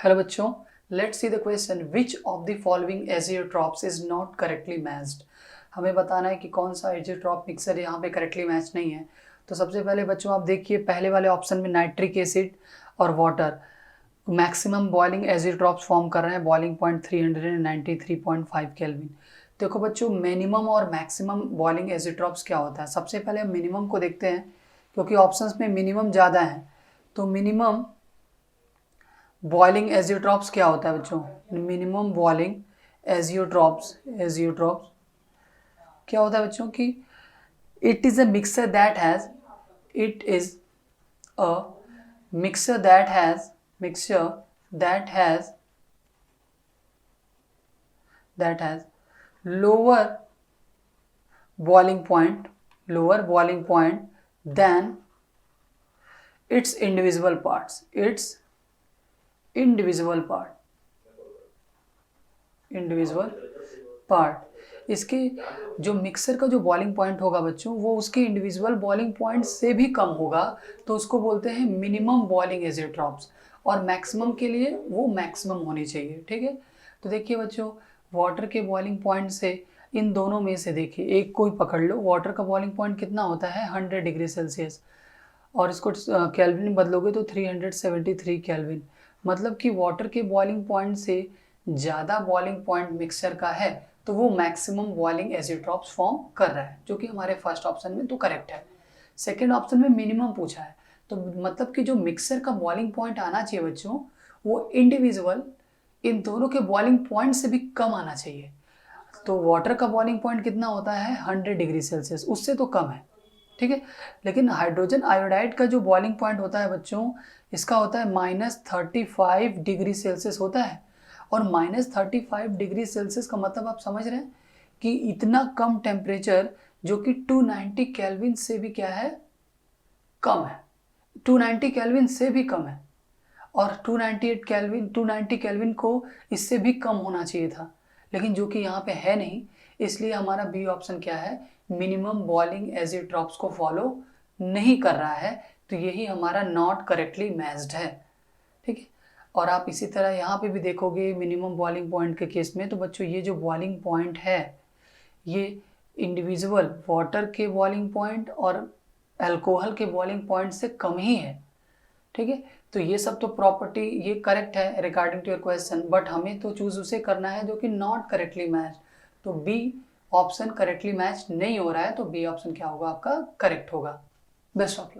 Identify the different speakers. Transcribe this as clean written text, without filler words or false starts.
Speaker 1: Hello बच्चों, let's see the question which of the following azeotropes is not correctly matched. हमें बताना है कि कौन सा एजियोट्रॉप मिक्सर यहाँ पे करेक्टली मैच नहीं है। तो सबसे पहले बच्चों आप देखिए, पहले वाले ऑप्शन में नाइट्रिक एसिड और water maximum boiling azeotropes form कर रहे हैं। Boiling point 393.5 kelvin. देखो बच्चों, मिनिमम और मैक्सिमम बॉइलिंग एजियोट्रॉप्स क्या होता है। सबसे पहले हम मिनिमम को देखते हैं, क्योंकि ऑप्शंस में मिनिमम ज़्यादा है। तो मिनिमम बॉइलिंग एजियोट्रॉप्स क्या होता है बच्चों? मिनिमम बॉइलिंग एजियोट्रॉप्स क्या होता है बच्चों कि it is a mixer that has it is a mixer that has lower boiling point than its individual part. इसके जो मिक्सर का जो बॉइलिंग पॉइंट होगा बच्चों, वो उसके इंडिविजुअल बॉइलिंग पॉइंट से भी कम होगा, तो उसको बोलते हैं मिनिमम बॉइलिंग एजियोट्रॉप्स। और मैक्सिमम के लिए वो मैक्सिमम होनी चाहिए। ठीक है, तो देखिए बच्चों, वाटर के बॉइलिंग पॉइंट से इन दोनों में से देखिए एक को ही पकड़ लो। वाटर का बॉइलिंग पॉइंट कितना होता है? 100 डिग्री सेल्सियस, और इसको केल्विन में बदलोगे तो 373 केल्विन। मतलब कि वाटर के बॉइलिंग पॉइंट से ज़्यादा बॉइलिंग पॉइंट मिक्सचर का है, तो वो मैक्सिमम बॉइलिंग एजियोट्रॉप्स फॉर्म कर रहा है, जो कि हमारे फर्स्ट ऑप्शन में तो करेक्ट है। सेकेंड ऑप्शन में मिनिमम पूछा है, तो मतलब कि जो मिक्सर का बॉइलिंग पॉइंट आना चाहिए बच्चों, वो इंडिविजुअल इन दोनों के बॉइलिंग पॉइंट से भी कम आना चाहिए। तो वाटर का बॉइलिंग पॉइंट कितना होता है? 100 डिग्री सेल्सियस, उससे तो कम है। ठीक है, लेकिन हाइड्रोजन आयोडाइड का जो बॉइलिंग पॉइंट होता है बच्चों, इसका होता है -35 डिग्री सेल्सियस होता है। और -35 डिग्री सेल्सियस का मतलब आप समझ रहे हैं कि इतना कम टेम्परेचर, जो कि 290 केल्विन से भी क्या है? कम है। 290 केल्विन से भी कम है, और 290 केल्विन को इससे भी कम होना चाहिए था, लेकिन जो कि यहाँ पे है नहीं। इसलिए हमारा बी ऑप्शन क्या है? मिनिमम बॉइलिंग एजियोट्रॉप्स को फॉलो नहीं कर रहा है, तो यही हमारा नॉट करेक्टली मैच्ड है। ठीक है, और आप इसी तरह यहाँ पे भी देखोगे मिनिमम बॉइलिंग पॉइंट के केस में, तो बच्चों ये जो बॉइलिंग पॉइंट है, ये इंडिविजुअल वाटर के बॉइलिंग पॉइंट और अल्कोहल के बॉइलिंग पॉइंट से कम ही है। ठीक है, तो ये सब तो प्रॉपर्टी ये करेक्ट है regarding to your question, but हमें तो चूज उसे करना है जो कि नॉट करेक्टली मैच। तो बी ऑप्शन करेक्टली मैच नहीं हो रहा है, तो बी ऑप्शन क्या होगा? आपका करेक्ट होगा। Best of luck.